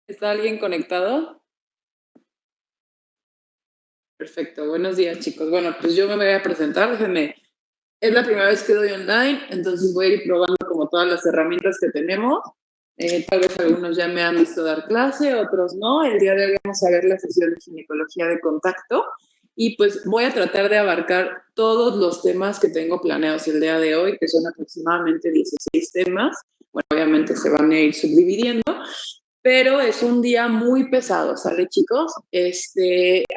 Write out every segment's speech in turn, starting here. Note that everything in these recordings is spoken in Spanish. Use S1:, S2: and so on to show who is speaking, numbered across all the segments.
S1: ¿Está alguien conectado? Perfecto, buenos días chicos. Bueno, pues yo me voy a presentar, déjenme. Es la primera vez que doy online, entonces voy a ir probando como todas las herramientas que tenemos. Tal vez algunos ya me han visto dar clase, otros no. El día de hoy vamos a ver la sesión de ginecología de contacto y pues voy a tratar de abarcar todos los temas que tengo planeados el día de hoy, que son aproximadamente 16 temas. Bueno, obviamente se van a ir subdividiendo, pero es un día muy pesado, ¿sale, chicos?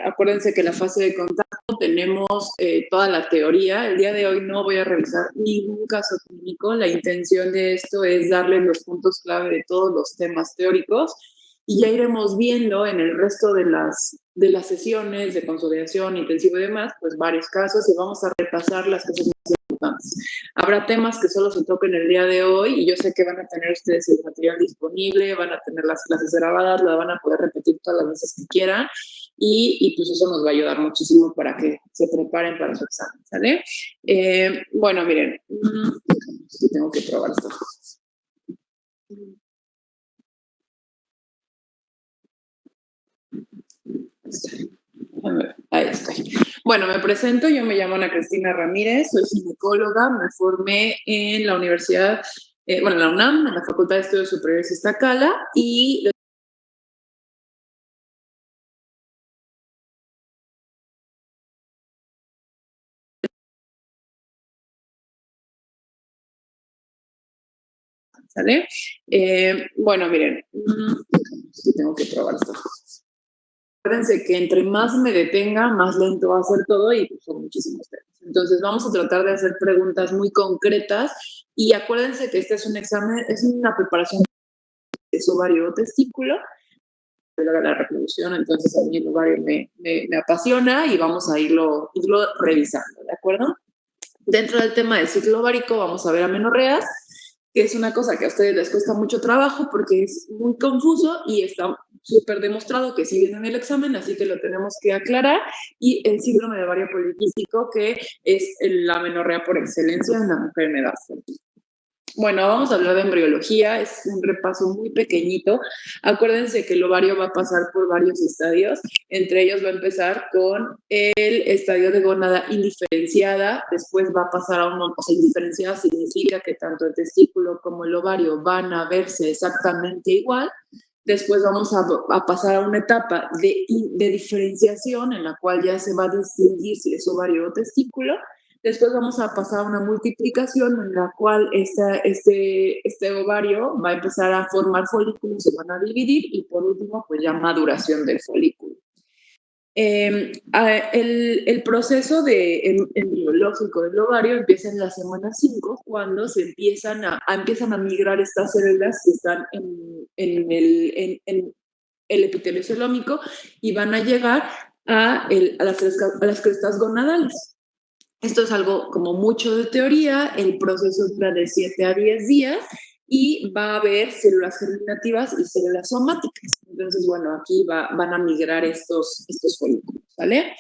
S1: Acuérdense que la fase de contacto tenemos toda la teoría. El día de hoy no voy a revisar ningún caso clínico. La intención de esto es darles los puntos clave de todos los temas teóricos y ya iremos viendo en el resto de las sesiones de consolidación intensiva y demás, pues varios casos y vamos a repasar las cosas más importantes. Habrá temas que solo se toquen el día de hoy y yo sé que van a tener ustedes el material disponible, van a tener las clases grabadas, la van a poder repetir todas las veces que quieran y pues eso nos va a ayudar muchísimo para que se preparen para su examen, ¿sale? Bueno, miren, sí tengo que probar estas cosas. Ahí estoy. Bueno, me presento, yo me llamo Ana Cristina Ramírez, soy ginecóloga, me formé en la universidad, bueno, en la UNAM, en la Facultad de Estudios Superiores Iztacala, y ¿sale? Bueno, miren, tengo que probar estas cosas. Acuérdense que entre más me detenga, más lento va a ser todo y pues, son muchísimos temas. Entonces vamos a tratar de hacer preguntas muy concretas y acuérdense que este es un examen, es una preparación de ovario o testículo, la reproducción, entonces a mí el ovario me apasiona y vamos a irlo revisando, ¿de acuerdo? Dentro del tema del ciclo ovárico vamos a ver amenorreas, que es una cosa que a ustedes les cuesta mucho trabajo porque es muy confuso y está súper demostrado que sí viene en el examen, así que lo tenemos que aclarar. Y el síndrome de ovario poliquístico, que es la amenorrea por excelencia en la mujer en edad fértil. Bueno, vamos a hablar de embriología, es un repaso muy pequeñito. Acuérdense que el ovario va a pasar por varios estadios, entre ellos va a empezar con el estadio de gónada indiferenciada, después va a pasar a uno, o sea, indiferenciada significa que tanto el testículo como el ovario van a verse exactamente igual. Después vamos a pasar a una etapa de diferenciación en la cual ya se va a distinguir si es ovario o testículo. Después vamos a pasar a una multiplicación en la cual este ovario va a empezar a formar folículos, se van a dividir y por último, pues ya maduración del folículo. El proceso embriológico del ovario empieza en la semana 5, cuando se empiezan a migrar estas células que están en el epitelio celómico y van a llegar a las crestas gonadales. Esto es algo como mucho de teoría, el proceso dura de 7 a 10 días y va a haber células germinativas y células somáticas. Entonces, bueno, aquí van a migrar estos folículos, ¿vale?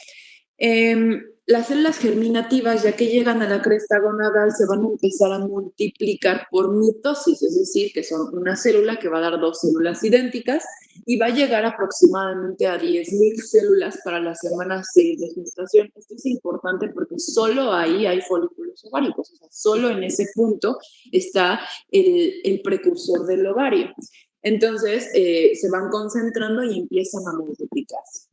S1: Las células germinativas, ya que llegan a la cresta gonadal, se van a empezar a multiplicar por mitosis, es decir, que son una célula que va a dar dos células idénticas y va a llegar aproximadamente a 10.000 células para la semana 6 de gestación. Esto es importante porque solo ahí hay folículos ováricos, o sea, solo en ese punto está el precursor del ovario. Entonces, se van concentrando y empiezan a multiplicarse.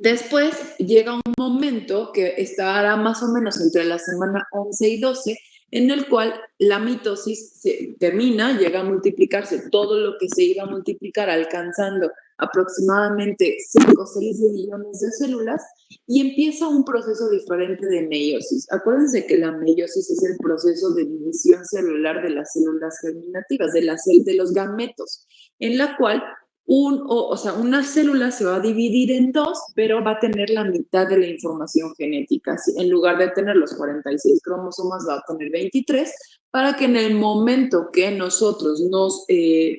S1: Después llega un momento que estará más o menos entre la semana 11 y 12, en el cual la mitosis se termina, llega a multiplicarse todo lo que se iba a multiplicar, alcanzando aproximadamente 5 o 6 millones de células, y empieza un proceso diferente de meiosis. Acuérdense que la meiosis es el proceso de división celular de las células germinativas, de los gametos, en la cual una célula se va a dividir en dos, pero va a tener la mitad de la información genética. En lugar de tener los 46 cromosomas, va a tener 23, para que en el momento que nosotros se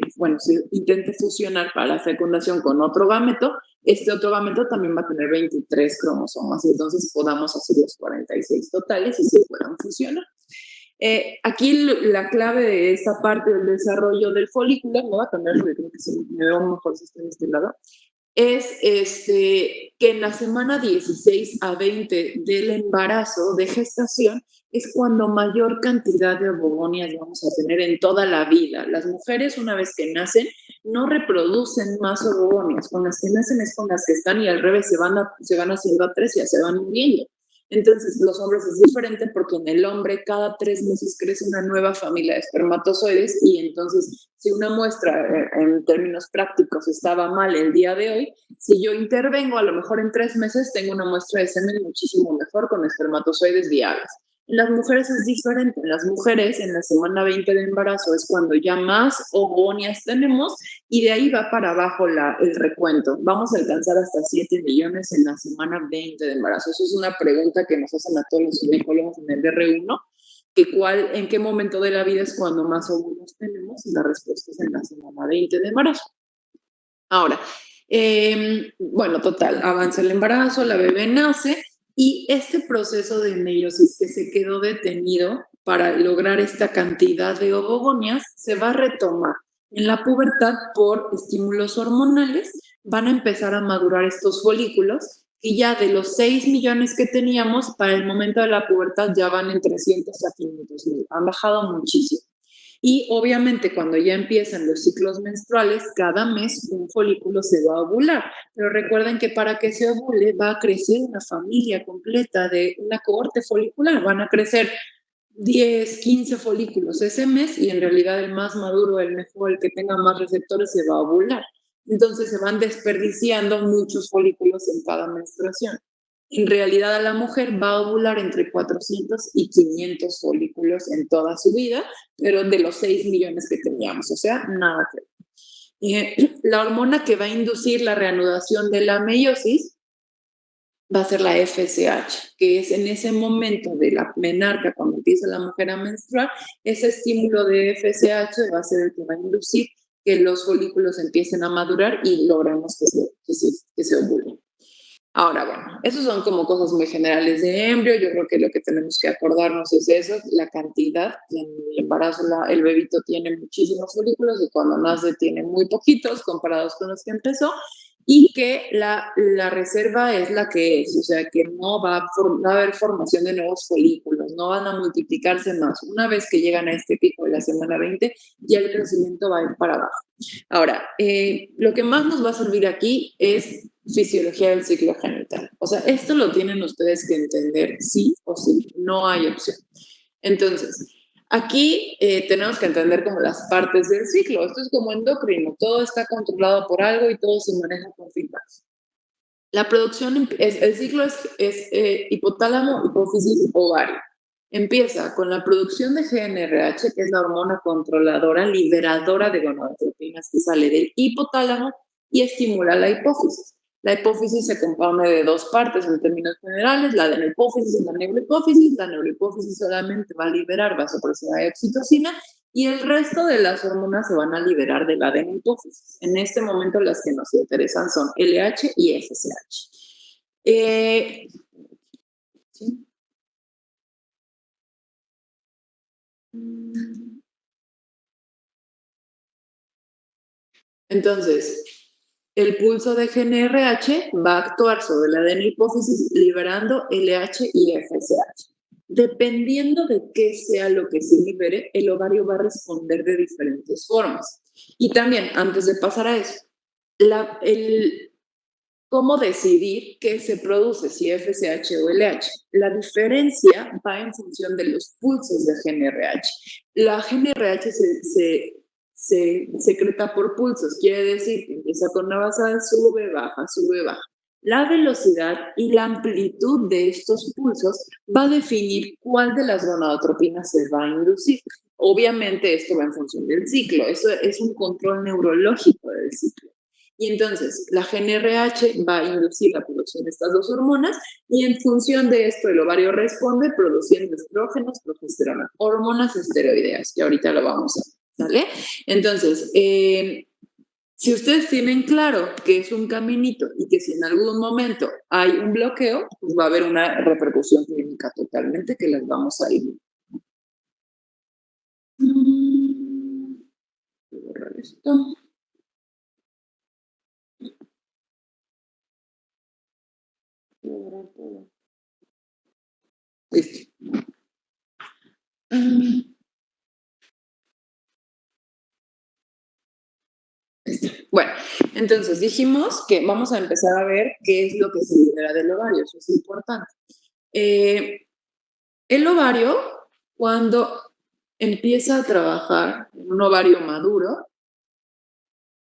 S1: intente fusionar para la fecundación con otro gameto, este otro gameto también va a tener 23 cromosomas, y entonces podamos hacer los 46 totales y se puedan fusionar. Aquí la clave de esta parte del desarrollo del folículo, me voy a cambiar porque creo que me veo mejor si estoy de este lado, es que en la semana 16 a 20 del embarazo, de gestación, es cuando mayor cantidad de ovogonias vamos a tener en toda la vida. Las mujeres, una vez que nacen, no reproducen más ovogonias. Con las que nacen es con las que están y al revés se van haciendo atresia, se van muriendo. Entonces, los hombres es diferente porque en el hombre cada 3 meses crece una nueva familia de espermatozoides y entonces, si una muestra en términos prácticos estaba mal el día de hoy, si yo intervengo, a lo mejor en 3 meses tengo una muestra de semen muchísimo mejor con espermatozoides viables. En las mujeres es diferente. En las mujeres, en la semana 20 de embarazo es cuando ya más ovonias tenemos y de ahí va para abajo el recuento. Vamos a alcanzar hasta 7 millones en la semana 20 de embarazo. Eso es una pregunta que nos hacen a todos los ginecólogos en el R1, en qué momento de la vida es cuando más óvulos tenemos, y la respuesta es en la semana 20 de embarazo. Ahora, bueno, total, avanza el embarazo, la bebé nace y este proceso de meiosis que se quedó detenido para lograr esta cantidad de ovogonias se va a retomar. En la pubertad, por estímulos hormonales, van a empezar a madurar estos folículos y ya de los 6 millones que teníamos, para el momento de la pubertad ya van en 300 a 500 mil. Han bajado muchísimo. Y obviamente cuando ya empiezan los ciclos menstruales, cada mes un folículo se va a ovular. Pero recuerden que para que se ovule va a crecer una familia completa de una cohorte folicular. Van a crecer 10, 15 folículos ese mes y en realidad el más maduro, el mejor, el que tenga más receptores se va a ovular. Entonces se van desperdiciando muchos folículos en cada menstruación. En realidad a la mujer va a ovular entre 400 y 500 folículos en toda su vida, pero de los 6 millones que teníamos, o sea, nada que ver. La hormona que va a inducir la reanudación de la meiosis va a ser la FSH, que es en ese momento de la menarca, cuando empieza la mujer a menstruar, ese estímulo de FSH va a ser el que va a inducir que los folículos empiecen a madurar y logremos que se ovulen. Ahora, bueno, esos son como cosas muy generales de embrio. Yo creo que lo que tenemos que acordarnos es eso, la cantidad. En el embarazo el bebito tiene muchísimos folículos y cuando nace tiene muy poquitos comparados con los que empezó y que la reserva es la que es, o sea, que no va a haber formación de nuevos folículos, no van a multiplicarse más. Una vez que llegan a este pico de la semana 20, ya el crecimiento va a ir para abajo. Ahora, lo que más nos va a servir aquí es fisiología del ciclo genital. O sea, esto lo tienen ustedes que entender sí o sí, no hay opción. Entonces, aquí tenemos que entender como las partes del ciclo. Esto es como endocrino, todo está controlado por algo y todo se maneja con feedback. La producción, el ciclo es hipotálamo, hipófisis, ovario. Empieza con la producción de GnRH, que es la hormona controladora, liberadora de gonadotropinas que sale del hipotálamo y estimula la hipófisis. La hipófisis se compone de dos partes en términos generales, la adenopófisis y la neurohipófisis. La neurohipófisis solamente va a liberar vasopresina y oxitocina y el resto de las hormonas se van a liberar de la adenopófisis. En este momento las que nos interesan son LH y FSH. ¿Sí? Entonces, el pulso de GnRH va a actuar sobre la adenopófisis liberando LH y FSH. Dependiendo de qué sea lo que se libere, el ovario va a responder de diferentes formas. Y también, antes de pasar a eso, cómo decidir qué se produce, si FSH o LH. La diferencia va en función de los pulsos de GnRH. La GnRH se secreta por pulsos, quiere decir que empieza con una basal, sube, baja, sube, baja. La velocidad y la amplitud de estos pulsos va a definir cuál de las gonadotropinas se va a inducir. Obviamente esto va en función del ciclo, eso es un control neurológico del ciclo. Y entonces la GnRH va a inducir la producción de estas dos hormonas y en función de esto el ovario responde produciendo estrógenos, progesterona, hormonas esteroideas, que ahorita lo vamos a ver, ¿vale? Entonces, si ustedes tienen claro que es un caminito y que si en algún momento hay un bloqueo, pues va a haber una repercusión clínica totalmente que las vamos a ir esto. Listo. Bueno, entonces dijimos que vamos a empezar a ver qué es lo que se libera del ovario, eso es importante. El ovario, cuando empieza a trabajar en un ovario maduro,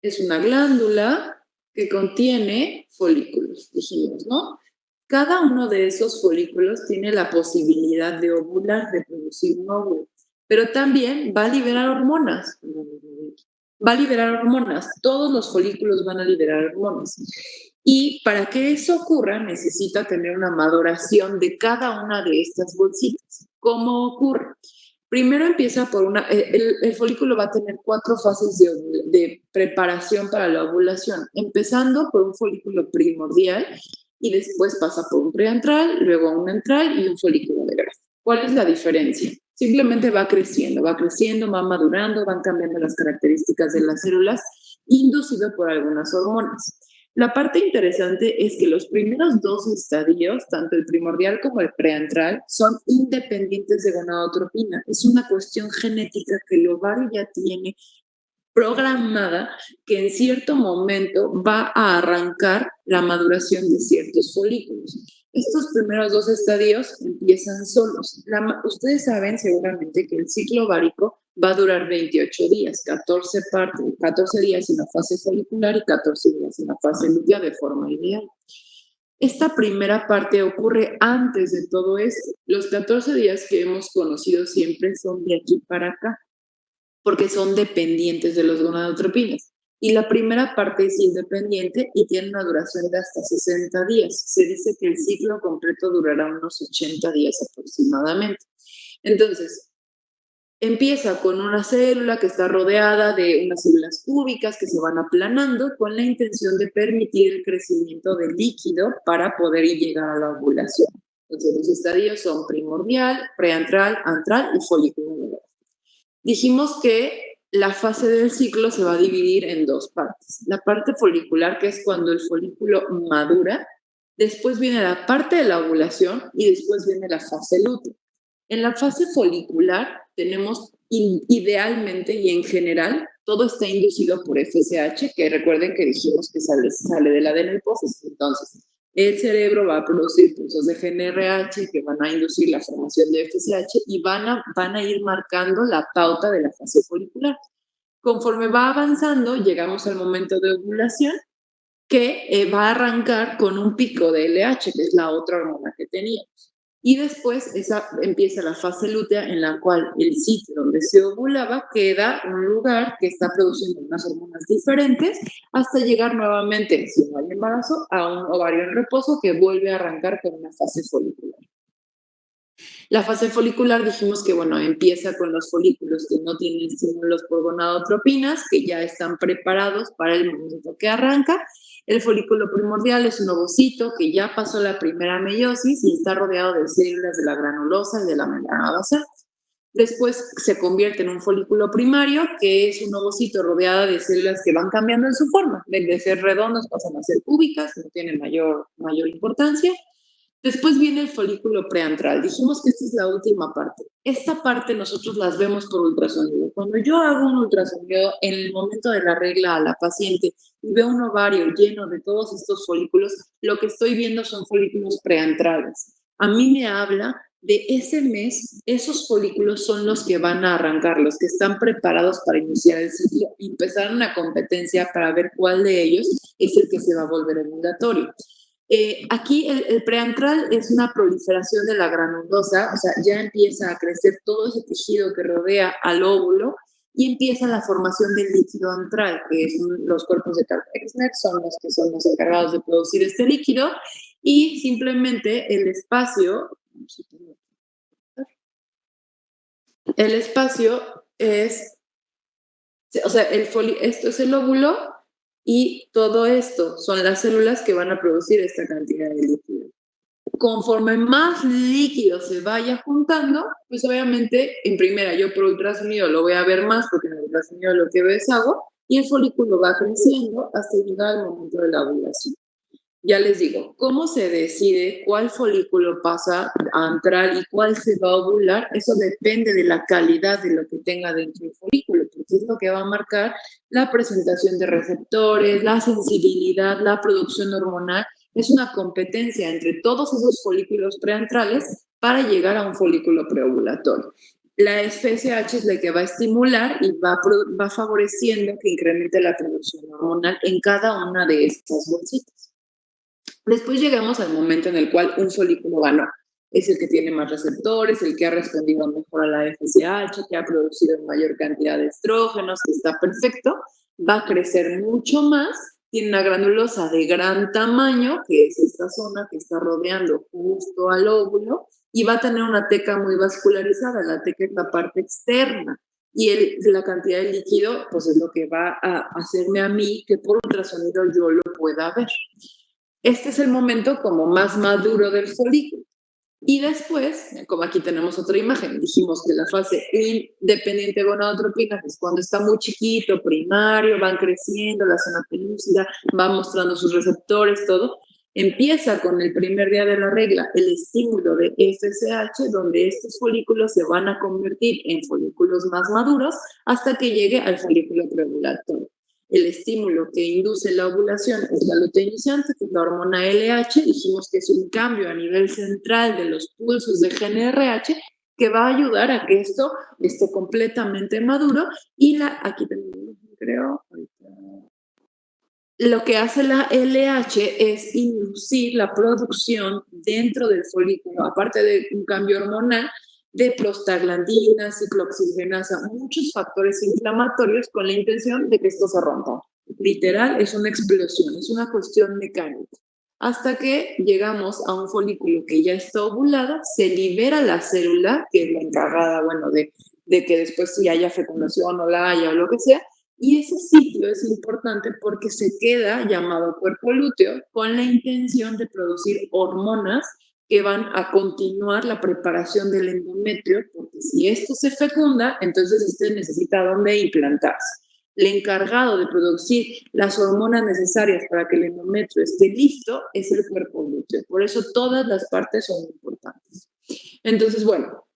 S1: es una glándula que contiene folículos, dijimos, ¿no? Cada uno de esos folículos tiene la posibilidad de ovular, de producir un óvulo, pero también va a liberar hormonas. Va a liberar hormonas, todos los folículos van a liberar hormonas. Y para que eso ocurra, necesita tener una maduración de cada una de estas bolsitas. ¿Cómo ocurre? Primero empieza por el folículo va a tener 4 fases de preparación para la ovulación, empezando por un folículo primordial y después pasa por un preantral, luego un antral y un folículo de grasa. ¿Cuál es la diferencia? Simplemente va creciendo, va madurando, van cambiando las características de las células, inducido por algunas hormonas. La parte interesante es que los primeros 2 estadios, tanto el primordial como el preantral, son independientes de gonadotropina. Es una cuestión genética que el ovario ya tiene programada, que en cierto momento va a arrancar la maduración de ciertos folículos. Estos primeros 2 estadios empiezan solos. Ustedes saben seguramente que el ciclo ovárico va a durar 28 días, 14 días en la fase folicular y 14 días en la fase lútea de forma ideal. Esta primera parte ocurre antes de todo esto. Los 14 días que hemos conocido siempre son de aquí para acá, porque son dependientes de los gonadotropinas. Y la primera parte es independiente y tiene una duración de hasta 60 días. Se dice que el ciclo completo durará unos 80 días aproximadamente. Entonces, empieza con una célula que está rodeada de unas células cúbicas que se van aplanando con la intención de permitir el crecimiento del líquido para poder llegar a la ovulación. Entonces, los estadios son primordial, preantral, antral y folículo. Dijimos que la fase del ciclo se va a dividir en 2 partes. La parte folicular, que es cuando el folículo madura, después viene la parte de la ovulación y después viene la fase lútea. En la fase folicular tenemos idealmente y en general, todo está inducido por FSH, que recuerden que dijimos que sale de la adenohipófisis. Entonces, el cerebro va a producir pulsos de GNRH que van a inducir la formación de FSH y van a ir marcando la pauta de la fase folicular. Conforme va avanzando, llegamos al momento de ovulación, que va a arrancar con un pico de LH, que es la otra hormona que teníamos. Y después empieza la fase lútea en la cual el sitio donde se ovulaba queda un lugar que está produciendo unas hormonas diferentes hasta llegar nuevamente, si no hay embarazo, a un ovario en reposo que vuelve a arrancar con una fase folicular. La fase folicular dijimos que, bueno, empieza con los folículos que no tienen estímulos por gonadotropinas, que ya están preparados para el momento que arranca. El folículo primordial es un ovocito que ya pasó la primera meiosis y está rodeado de células de la granulosa y de la membrana basal. Después se convierte en un folículo primario, que es un ovocito rodeado de células que van cambiando en su forma. De ser redondos pasan a ser cúbicas, no tienen mayor importancia. Después viene el folículo preantral. Dijimos que esta es la última parte. Esta parte nosotros las vemos por ultrasonido. Cuando yo hago un ultrasonido en el momento de la regla a la paciente y veo un ovario lleno de todos estos folículos, lo que estoy viendo son folículos preantrales. A mí me habla de ese mes, esos folículos son los que van a arrancar, los que están preparados para iniciar el ciclo y empezar una competencia para ver cuál de ellos es el que se va a volver ovulatorio. Aquí el preantral es una proliferación de la granulosa, o sea, ya empieza a crecer todo ese tejido que rodea al óvulo y empieza la formación del líquido antral, que son los cuerpos de Karp-Exner, son los encargados de producir este líquido, y simplemente el espacio es, o sea, esto es el óvulo, y todo esto son las células que van a producir esta cantidad de líquido. Conforme más líquido se vaya juntando, pues obviamente, en primera, yo por ultrasonido lo voy a ver más, porque en el ultrasonido lo que veo es agua, y el folículo va creciendo hasta llegar al momento de la ovulación. Ya les digo, ¿cómo se decide cuál folículo pasa a entrar y cuál se va a ovular? Eso depende de la calidad de lo que tenga dentro del folículo, porque es lo que va a marcar la presentación de receptores, la sensibilidad, la producción hormonal. Es una competencia entre todos esos folículos preantrales para llegar a un folículo preovulatorio. La FSH es la que va a estimular y va favoreciendo que incremente la producción hormonal en cada una de estas bolsitas. Después llegamos al momento en el cual un folículo ganó. Es el que tiene más receptores, el que ha respondido mejor a la FSH, que ha producido mayor cantidad de estrógenos, que está perfecto, va a crecer mucho más, tiene una granulosa de gran tamaño, que es esta zona que está rodeando justo al óvulo, y va a tener una teca muy vascularizada. La teca es la parte externa, y la cantidad de líquido, pues es lo que va a hacerme a mí que por ultrasonido yo lo pueda ver. Este es el momento como más maduro del folículo. Y después, como aquí tenemos otra imagen, dijimos que la fase independiente gonadotropina es cuando está muy chiquito, primario, van creciendo, la zona pelúcida, van mostrando sus receptores, todo. Empieza con el primer día de la regla el estímulo de FSH, donde estos folículos se van a convertir en folículos más maduros hasta que llegue al folículo preovulatorio. El estímulo que induce la ovulación es la luteinizante, que es la hormona LH. Dijimos que es un cambio a nivel central de los pulsos de GNRH que va a ayudar a que esto esté completamente maduro. Y aquí tenemos, creo, lo que hace la LH es inducir la producción dentro del folículo, aparte de un cambio hormonal, de prostaglandina, ciclooxigenasa, muchos factores inflamatorios con la intención de que esto se rompa. Literal, es una explosión, es una cuestión mecánica. Hasta que llegamos a un folículo que ya está ovulada, se libera la célula, que es la encargada, bueno, de que después si haya fecundación o la haya o lo que sea, y ese ciclo es importante porque se queda llamado cuerpo lúteo con la intención de producir hormonas que van a continuar la preparación del endometrio, porque si esto se fecunda, entonces usted necesita dónde implantarse. El encargado de producir las hormonas necesarias para que el endometrio esté listo es el cuerpo lúteo. Por eso todas las partes son importantes. Entonces, bueno,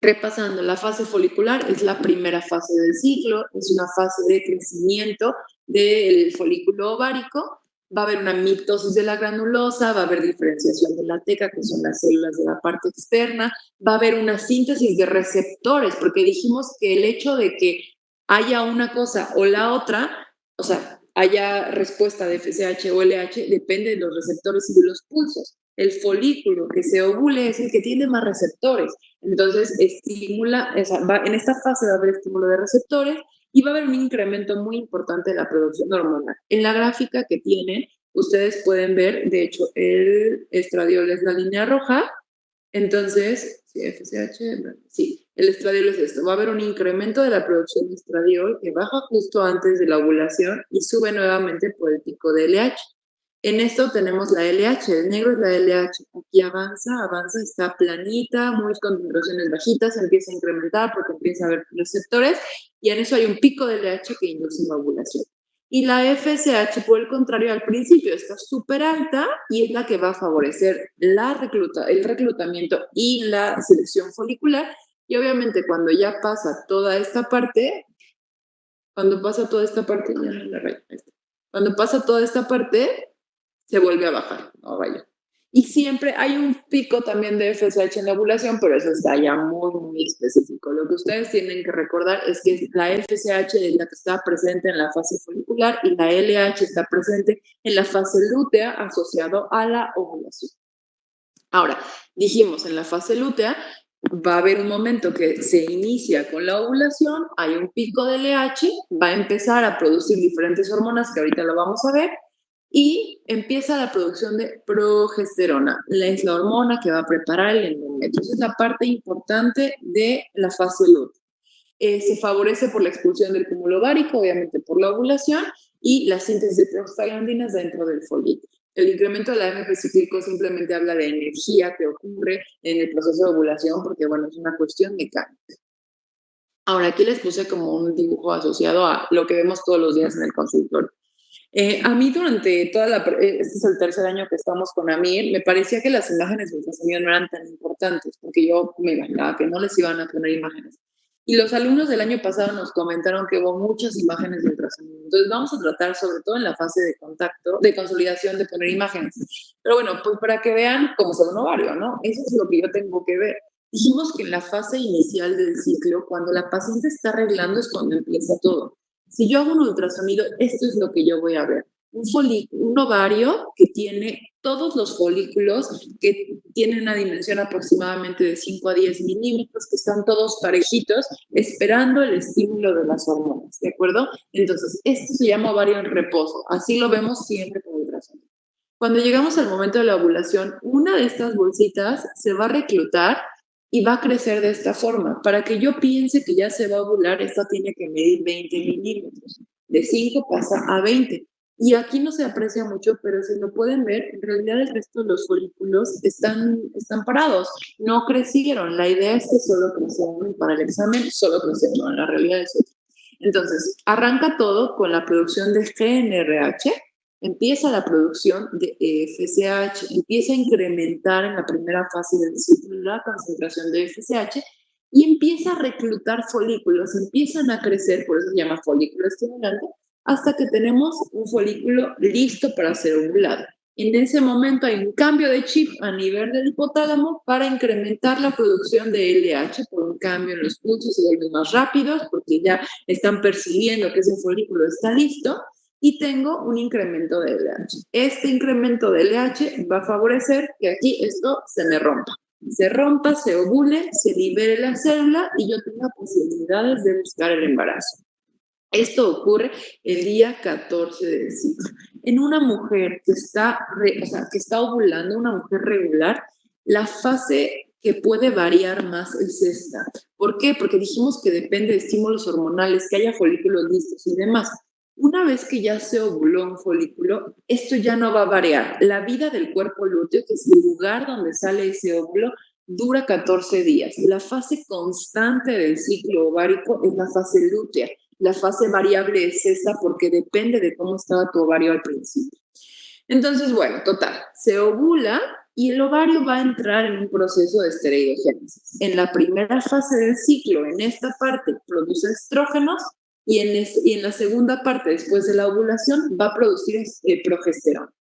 S1: repasando, la fase folicular es la primera fase del ciclo, es una fase de crecimiento del folículo ovárico. Va a haber una mitosis de la granulosa, va a haber diferenciación de la teca, que son las células de la parte externa, va a haber una síntesis de receptores, porque dijimos que el hecho de que haya una cosa o la otra, o sea, haya respuesta de FSH o LH, depende de los receptores y de los pulsos. El folículo que se ovule es el que tiene más receptores. Entonces, estimula, en esta fase va a haber estímulo de receptores y va a haber un incremento muy importante de la producción hormonal. En la gráfica que tienen, ustedes pueden ver, de hecho, el estradiol es la línea roja. Entonces, sí, FSH, sí, el estradiol es esto. Va a haber un incremento de la producción de estradiol que baja justo antes de la ovulación y sube nuevamente por el pico de LH. En esto tenemos la LH, el negro es la LH. Aquí avanza, está planita, muy concentraciones bajitas, empieza a incrementar porque empieza a haber receptores y en eso hay un pico de LH que induce la ovulación. Y la FSH, por el contrario, al principio está súper alta y es la que va a favorecer el reclutamiento y la selección folicular. Y obviamente cuando ya pasa toda esta parte, cuando pasa toda esta parte, se vuelve a bajar, no vaya. Y siempre hay un pico también de FSH en la ovulación, pero eso está ya muy, muy específico. Lo que ustedes tienen que recordar es que la FSH es la que está presente en la fase folicular y la LH está presente en la fase lútea asociado a la ovulación. Ahora, dijimos en la fase lútea, va a haber un momento que se inicia con la ovulación, hay un pico de LH, va a empezar a producir diferentes hormonas que ahorita lo vamos a ver, y empieza la producción de progesterona, es la hormona que va a preparar el endometrio. Esa es la parte importante de la fase lútea. Se favorece por la expulsión del cúmulo ovárico, obviamente por la ovulación, y la síntesis de prostaglandinas dentro del folículo. El incremento de la AMP cíclico simplemente habla de energía que ocurre en el proceso de ovulación, porque bueno, es una cuestión mecánica. Ahora, aquí les puse como un dibujo asociado a lo que vemos todos los días en el consultorio. A mí durante este es el tercer año que estamos con Amir, me parecía que las imágenes de ultrasonido no eran tan importantes, porque yo me imaginaba que no les iban a poner imágenes. Y los alumnos del año pasado nos comentaron que hubo muchas imágenes de ultrasonido. Entonces vamos a tratar, sobre todo en la fase de contacto, de consolidación, de poner imágenes. Pero bueno, pues para que vean cómo se ve un ovario, ¿no? Eso es lo que yo tengo que ver. Dijimos que en la fase inicial del ciclo, cuando la paciente está arreglando, es cuando empieza todo. Si yo hago un ultrasonido, esto es lo que yo voy a ver. Un ovario que tiene todos los folículos, que tienen una dimensión aproximadamente de 5 a 10 milímetros, que están todos parejitos, esperando el estímulo de las hormonas, ¿de acuerdo? Entonces, esto se llama ovario en reposo. Así lo vemos siempre con ultrasonido. Cuando llegamos al momento de la ovulación, una de estas bolsitas se va a reclutar y va a crecer de esta forma. Para que yo piense que ya se va a ovular, esta tiene que medir 20 milímetros. De 5 pasa a 20. Y aquí no se aprecia mucho, pero si lo pueden ver, en realidad el resto de los folículos están parados, no crecieron. La idea es que solo crecieron y para el examen solo crecieron, en la realidad es otra. Entonces, arranca todo con la producción de GnRH, empieza la producción de FSH, empieza a incrementar en la primera fase del ciclo la concentración de FSH y empieza a reclutar folículos, empiezan a crecer, por eso se llama folículo estimulante, hasta que tenemos un folículo listo para ser ovulado. En ese momento hay un cambio de chip a nivel del hipotálamo para incrementar la producción de LH por un cambio en los pulsos, se vuelven más rápidos porque ya están percibiendo que ese folículo está listo y tengo un incremento de LH. Este incremento de LH va a favorecer que aquí esto se me rompa. Se rompa, se ovule, se libere la célula y yo tenga posibilidades de buscar el embarazo. Esto ocurre el día 14 del ciclo. En una mujer que que está ovulando, una mujer regular, la fase que puede variar más es esta. ¿Por qué? Porque dijimos que depende de estímulos hormonales, que haya folículos listos y demás. Una vez que ya se ovuló un folículo, esto ya no va a variar. La vida del cuerpo lúteo, que es el lugar donde sale ese óvulo, dura 14 días. La fase constante del ciclo ovárico es la fase lútea. La fase variable es esta porque depende de cómo estaba tu ovario al principio. Entonces, bueno, total, se ovula y el ovario va a entrar en un proceso de esteroidogénesis. En la primera fase del ciclo, en esta parte, produce estrógenos y en la segunda parte, después de la ovulación, va a producir progesterona.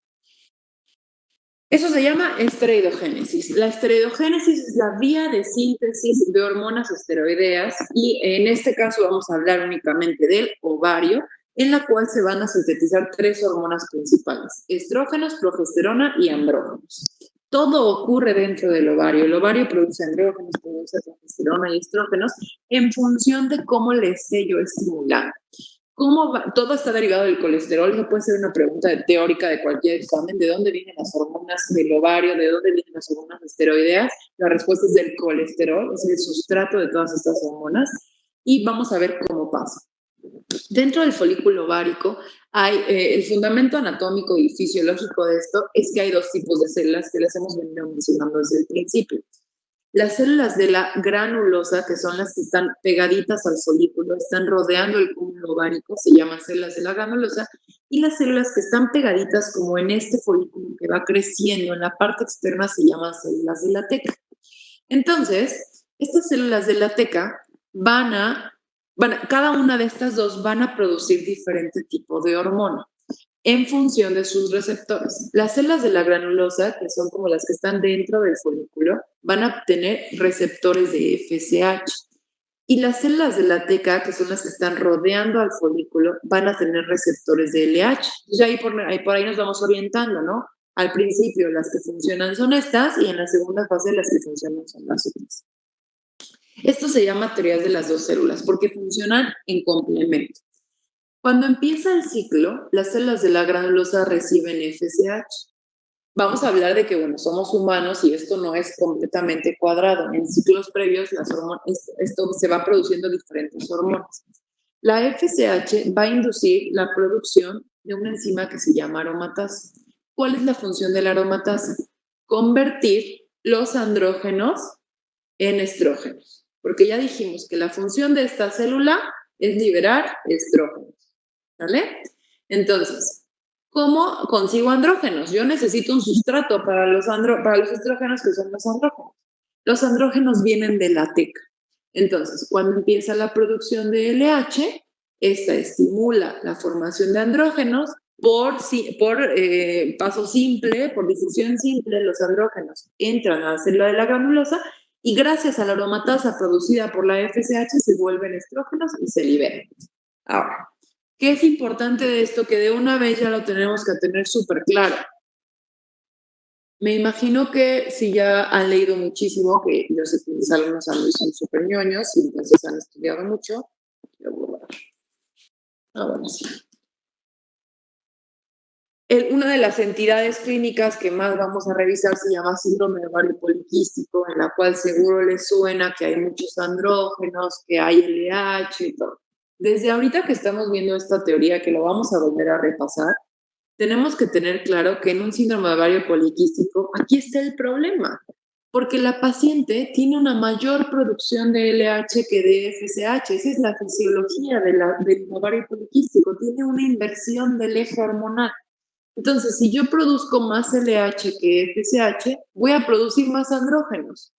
S1: Eso se llama esteroidogénesis. La esteroidogénesis es la vía de síntesis de hormonas esteroideas y en este caso vamos a hablar únicamente del ovario, en la cual se van a sintetizar tres hormonas principales: estrógenos, progesterona y andrógenos. Todo ocurre dentro del ovario. El ovario produce andrógenos, produce progesterona y estrógenos en función de cómo le esté yo estimulando. Todo está derivado del colesterol. Eso puede ser una pregunta teórica de cualquier examen. ¿De dónde vienen las hormonas del ovario? ¿De dónde vienen las hormonas esteroideas? La respuesta es del colesterol, es el sustrato de todas estas hormonas. Y vamos a ver cómo pasa. Dentro del folículo ovárico hay el fundamento anatómico y fisiológico de esto es que hay dos tipos de células que las hemos venido mencionando desde el principio. Las células de la granulosa, que son las que están pegaditas al folículo, están rodeando el cúmulo ovárico, se llaman células de la granulosa, y las células que están pegaditas como en este folículo que va creciendo en la parte externa se llaman células de la teca. Entonces, estas células de la teca cada una de estas dos van a producir diferente tipo de hormona en función de sus receptores. Las células de la granulosa, que son como las que están dentro del folículo, van a tener receptores de FSH. Y las células de la teca, que son las que están rodeando al folículo, van a tener receptores de LH. Entonces por ahí nos vamos orientando, ¿no? Al principio las que funcionan son estas y en la segunda fase las que funcionan son las otras. Esto se llama teoría de las dos células porque funcionan en complemento. Cuando empieza el ciclo, las células de la granulosa reciben FSH. Vamos a hablar de que, bueno, somos humanos y esto no es completamente cuadrado. En ciclos previos, esto se va produciendo diferentes hormonas. La FSH va a inducir la producción de una enzima que se llama aromatasa. ¿Cuál es la función de la aromatasa? Convertir los andrógenos en estrógenos. porque ya dijimos que la función de esta célula es liberar estrógenos, ¿vale? Entonces, ¿cómo consigo andrógenos? Yo necesito un sustrato para los estrógenos, que son los andrógenos. Los andrógenos vienen de la teca. Entonces, cuando empieza la producción de LH, esta estimula la formación de andrógenos por paso simple, por difusión simple. Los andrógenos entran a la célula de la granulosa y gracias a la aromatasa producida por la FSH se vuelven estrógenos y se liberan. Ahora, ¿qué es importante de esto? Que de una vez ya lo tenemos que tener súper claro. Me imagino que si ya han leído muchísimo, que yo sé que mis alumnos son súper ñoños y entonces han estudiado mucho. Bueno, sí. Una de las entidades clínicas que más vamos a revisar se llama síndrome de ovario poliquístico, en la cual seguro les suena que hay muchos andrógenos, que hay LH y todo. Desde ahorita que estamos viendo esta teoría, que lo vamos a volver a repasar, tenemos que tener claro que en un síndrome de ovario poliquístico, aquí está el problema, porque la paciente tiene una mayor producción de LH que de FSH. Esa es la fisiología del ovario poliquístico, tiene una inversión del eje hormonal. Entonces, si yo produzco más LH que FSH, voy a producir más andrógenos.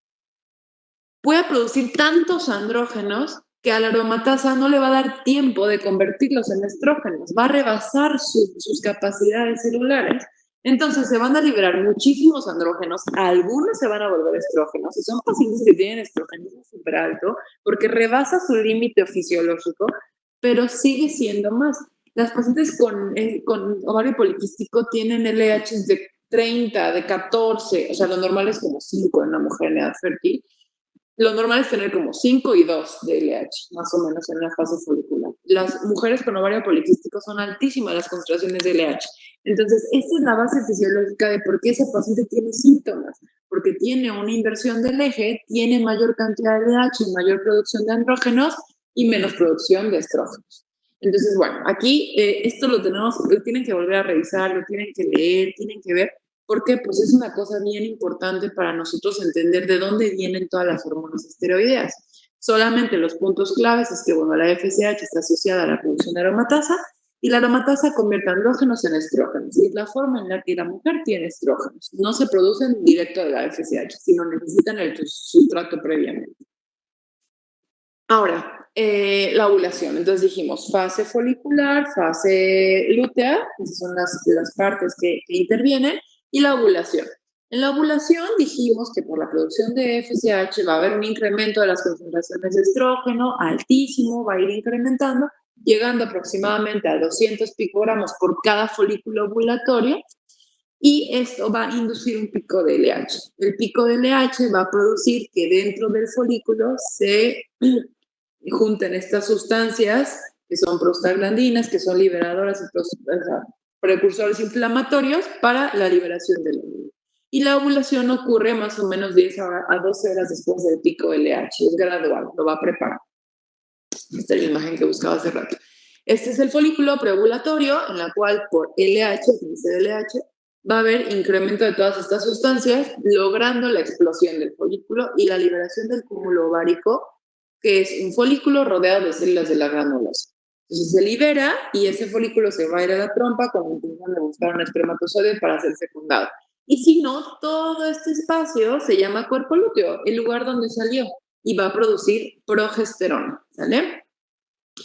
S1: Voy a producir tantos andrógenos que a la aromatasa no le va a dar tiempo de convertirlos en estrógenos, va a rebasar sus capacidades celulares. Entonces se van a liberar muchísimos andrógenos, algunos se van a volver estrógenos, y son pacientes que tienen estrogenismo súper alto, porque rebasa su límite fisiológico, pero sigue siendo más. Las pacientes con ovario poliquístico tienen LH de 30, de 14, o sea, lo normal es como 5 en una mujer en edad fértil. Lo normal es tener como 5 y 2 de LH, más o menos en la fase folicular. Las mujeres con ovario poliquístico son altísimas las concentraciones de LH. Entonces, esta es la base fisiológica de por qué ese paciente tiene síntomas, porque tiene una inversión del eje, tiene mayor cantidad de LH, mayor producción de andrógenos y menos producción de estrógenos. Entonces, bueno, aquí esto lo tienen que volver a revisar, lo tienen que leer, tienen que ver, porque pues es una cosa bien importante para nosotros entender de dónde vienen todas las hormonas esteroideas. Solamente los puntos claves es que, bueno, la FSH está asociada a la producción de aromatasa y la aromatasa convierte andrógenos en estrógenos. Y es la forma en la que la mujer tiene estrógenos. No se producen directo de la FSH, sino necesitan el sustrato previamente. Ahora, la ovulación. Entonces dijimos fase folicular, fase lútea, esas son las partes que intervienen, y la ovulación. En la ovulación dijimos que por la producción de FSH va a haber un incremento de las concentraciones de estrógeno altísimo, va a ir incrementando, llegando aproximadamente a 200 picogramos por cada folículo ovulatorio, y esto va a inducir un pico de LH. El pico de LH va a producir que dentro del folículo se junten estas sustancias que son prostaglandinas, que son liberadoras y precursores inflamatorios para la liberación del óvulo. Y la ovulación ocurre más o menos 10 a 12 horas después del pico LH, es gradual, lo va a preparar. Esta es la imagen que buscaba hace rato. Este es el folículo preovulatorio, en la cual por LH, dice LH, va a haber incremento de todas estas sustancias, logrando la explosión del folículo y la liberación del cúmulo ovárico, que es un folículo rodeado de células de la granulosa. Entonces se libera y ese folículo se va a ir a la trompa con la intención de buscar un espermatozoide para ser fecundado. Y si no, todo este espacio se llama cuerpo lúteo, el lugar donde salió, y va a producir progesterona, ¿sale?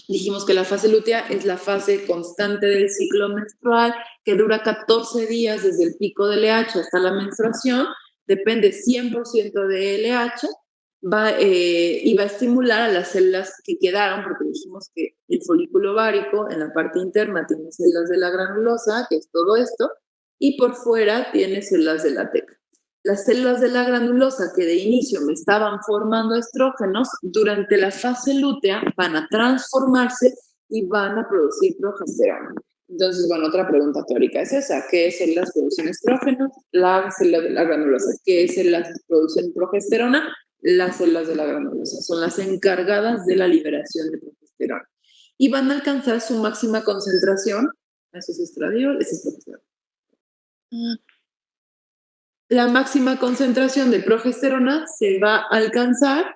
S1: Dijimos que la fase lútea es la fase constante del ciclo menstrual, que dura 14 días desde el pico de LH hasta la menstruación, depende 100% de LH, y va a estimular a las células que quedaron, porque dijimos que el folículo ovárico en la parte interna tiene células de la granulosa, que es todo esto, y por fuera tiene células de la teca. Las células de la granulosa que de inicio me estaban formando estrógenos, durante la fase lútea van a transformarse y van a producir progesterona. Entonces, bueno, otra pregunta teórica es esa: ¿qué células producen estrógenos? Las células de la granulosa. ¿Qué células producen progesterona? Las células de la granulosa. Son las encargadas de la liberación de progesterona. Y van a alcanzar su máxima concentración. Eso es estradiol, eso es progesterona. La máxima concentración de progesterona se va a alcanzar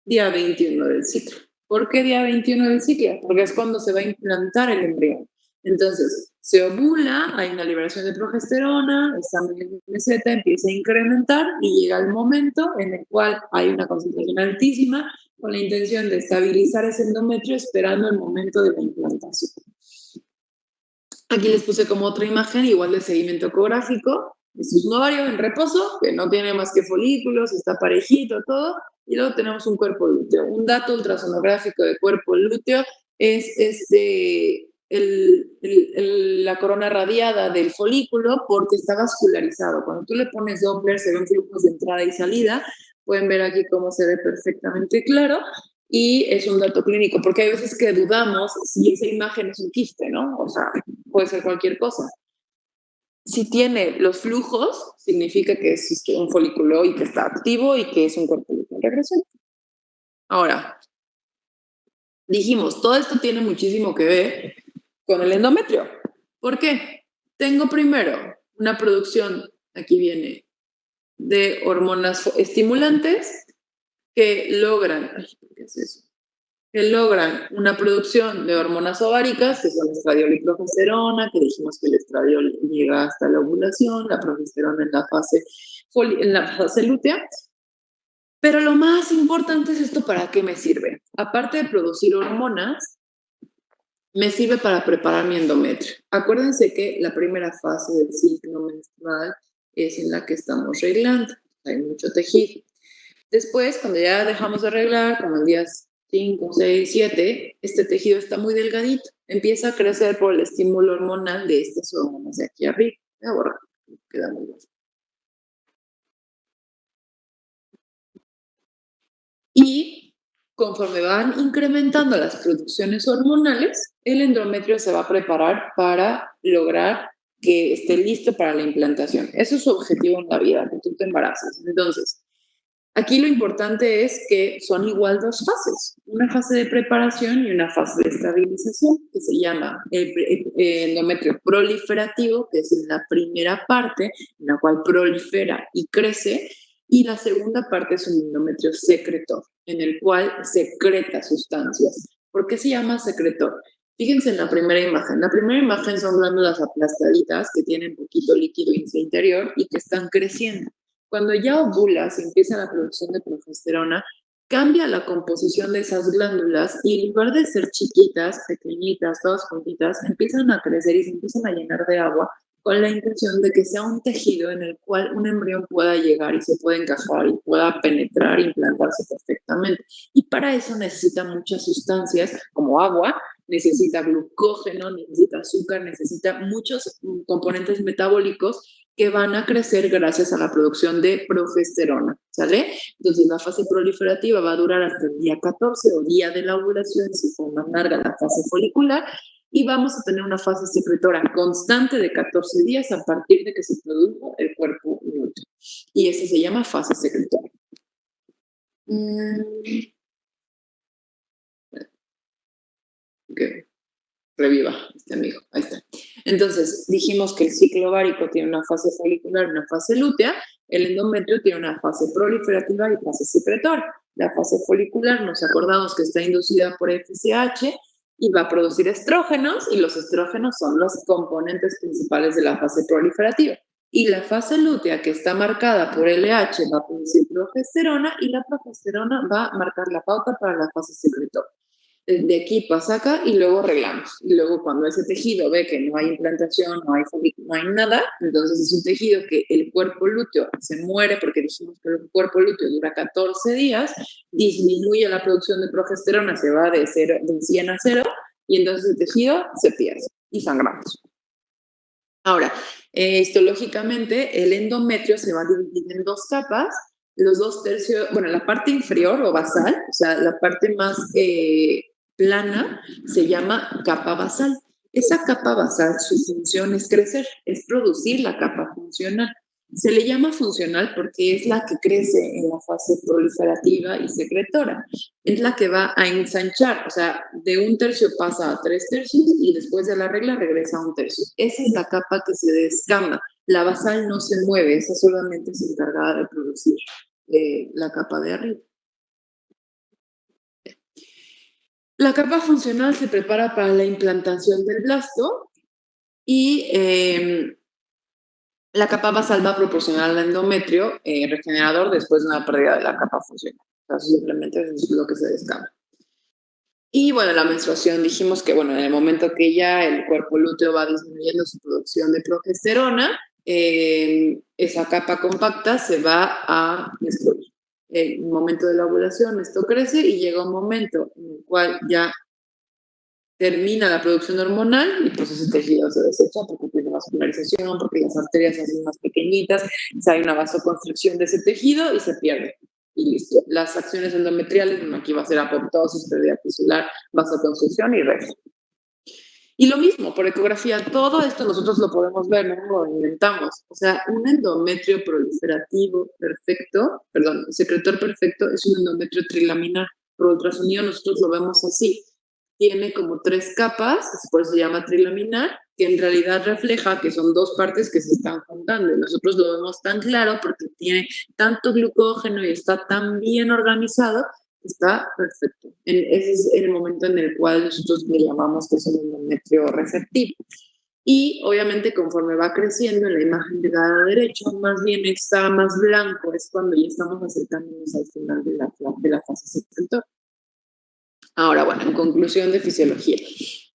S1: día 21 del ciclo. ¿Por qué día 21 del ciclo? Porque es cuando se va a implantar el embrión. Entonces, se ovula, hay una liberación de progesterona, esta meseta empieza a incrementar y llega el momento en el cual hay una concentración altísima con la intención de estabilizar ese endometrio esperando el momento de la implantación. Aquí les puse como otra imagen, igual de seguimiento ecográfico. Este es un ovario en reposo, que no tiene más que folículos, está parejito, todo. Y luego tenemos un cuerpo lúteo. Un dato ultrasonográfico de cuerpo lúteo es la corona radiada del folículo porque está vascularizado. Cuando tú le pones Doppler, se ven flujos de entrada y salida. Pueden ver aquí cómo se ve perfectamente claro. Y es un dato clínico, porque hay veces que dudamos si esa imagen es un quiste, ¿no? O sea, puede ser cualquier cosa. Si tiene los flujos, significa que existe un folículo y que está activo y que es un cuerpo en regresión. Ahora, dijimos, todo esto tiene muchísimo que ver con el endometrio. ¿Por qué? Tengo primero una producción, aquí viene, de hormonas estimulantes que logran, ¿qué es eso? Que logran una producción de hormonas ováricas, que son estradiol y progesterona, que dijimos que el estradiol llega hasta la ovulación, la progesterona en la fase lútea. Pero lo más importante es esto, ¿para qué me sirve? Aparte de producir hormonas, me sirve para preparar mi endometrio. Acuérdense que la primera fase del ciclo menstrual es en la que estamos reglando, hay mucho tejido. Después, cuando ya dejamos de arreglar, como en días 5, 6, 7, este tejido está muy delgadito. Empieza a crecer por el estímulo hormonal de estas hormonas de aquí arriba. Voy a borrar, queda muy bien. Y conforme van incrementando las producciones hormonales, el endometrio se va a preparar para lograr que esté listo para la implantación. Eso es su objetivo en la vida, que tú te embaraces. Entonces, aquí lo importante es que son igual dos fases, una fase de preparación y una fase de estabilización, que se llama el endometrio proliferativo, que es la primera parte en la cual prolifera y crece, y la segunda parte es un endometrio secretor, en el cual secreta sustancias. ¿Por qué se llama secretor? Fíjense en la primera imagen. La primera imagen son glándulas aplastaditas que tienen poquito líquido en su interior y que están creciendo. Cuando ya ovulas y empieza la producción de progesterona, cambia la composición de esas glándulas y en lugar de ser chiquitas, pequeñitas, todas juntitas, empiezan a crecer y se empiezan a llenar de agua con la intención de que sea un tejido en el cual un embrión pueda llegar y se pueda encajar y pueda penetrar e implantarse perfectamente. Y para eso necesita muchas sustancias como agua, necesita glucógeno, necesita azúcar, necesita muchos componentes metabólicos que van a crecer gracias a la producción de progesterona, ¿sale? Entonces la fase proliferativa va a durar hasta el día 14 o día de la ovulación, si fue más larga la fase folicular, y vamos a tener una fase secretora constante de 14 días a partir de que se produjo el cuerpo lúteo. Y eso se llama fase secretora. Okay. Reviva este amigo, ahí está. Entonces, dijimos que el ciclo ovárico tiene una fase folicular, una fase lútea, el endometrio tiene una fase proliferativa y fase secretora. La fase folicular, nos acordamos que está inducida por FSH y va a producir estrógenos, y los estrógenos son los componentes principales de la fase proliferativa. Y la fase lútea, que está marcada por LH, va a producir progesterona, y la progesterona va a marcar la pauta para la fase secretora. De aquí pasa acá y luego arreglamos. Y luego cuando ese tejido ve que no hay implantación, no hay folículo, no hay nada, entonces es un tejido que el cuerpo lúteo se muere porque dijimos que el cuerpo lúteo dura 14 días, disminuye la producción de progesterona, se va de 100 a 0 y entonces el tejido se pierde y sangramos. Ahora, histológicamente el endometrio se va a dividir en dos capas, los 2/3, bueno, la parte inferior o basal, o sea, la parte más plana, se llama capa basal. Esa capa basal, su función es crecer, es producir la capa funcional. Se le llama funcional porque es la que crece en la fase proliferativa y secretora. Es la que va a ensanchar, o sea, de 1/3 pasa a 3/3 y después de la regla regresa a 1/3. Esa es la capa que se descama. La basal no se mueve, esa solamente es encargada de producir la capa de arriba. La capa funcional se prepara para la implantación del blasto y la capa basal va a proporcionar al endometrio regenerador después de una pérdida de la capa funcional. O sea, simplemente es lo que se descarga. Y bueno, la menstruación, dijimos que bueno, en el momento que ya el cuerpo lúteo va disminuyendo su producción de progesterona, esa capa compacta se va a destruir. En el momento de la ovulación esto crece y llega un momento en el cual ya termina la producción hormonal y pues ese tejido se desecha porque tiene vascularización, porque las arterias se hacen más pequeñitas, hay una vasoconstricción de ese tejido y se pierde. Y listo. Las acciones endometriales, bueno, aquí va a ser apoptosis, pérdida tisular, vasoconstricción y resto. Y lo mismo, por ecografía, todo esto nosotros lo podemos ver, no lo inventamos. O sea, un endometrio proliferativo perfecto, perdón, secretor perfecto es un endometrio trilaminar. Por ultrasonido nosotros lo vemos así. Tiene como 3 capas, por eso se llama trilaminar, que en realidad refleja que son 2 partes que se están juntando. Y nosotros lo vemos tan claro porque tiene tanto glucógeno y está tan bien organizado, está perfecto. Ese es el momento en el cual nosotros le llamamos que es un endometrio receptivo. Y obviamente conforme va creciendo en la imagen de la derecha, más bien está más blanco, es cuando ya estamos acercándonos al final de la fase secretor. Ahora, bueno, en conclusión de fisiología.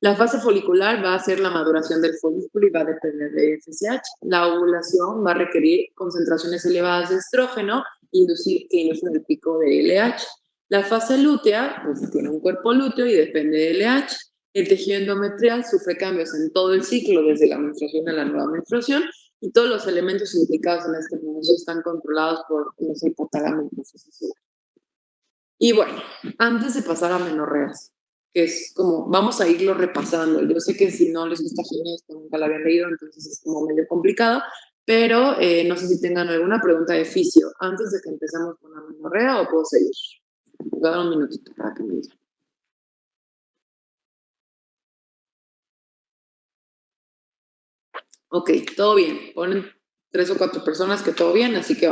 S1: La fase folicular va a ser la maduración del folículo y va a depender de FSH. La ovulación va a requerir concentraciones elevadas de estrógeno que inducen el pico de LH. La fase lútea, pues tiene un cuerpo lúteo y depende de LH. El tejido endometrial sufre cambios en todo el ciclo, desde la menstruación a la nueva menstruación, y todos los elementos implicados en este proceso están controlados por los hipotálamo hipofisario. Y bueno, antes de pasar a menorreas, que es como, vamos a irlo repasando. Yo sé que si no les gusta Génesis, esto nunca la habían leído, entonces es como medio complicado, pero no sé si tengan alguna pregunta de fisio antes de que empecemos con la menorrea o puedo seguir. Voy a dar un minutito para que me digan. Ok, todo bien. Ponen 3 o 4 personas que todo bien, así que vamos.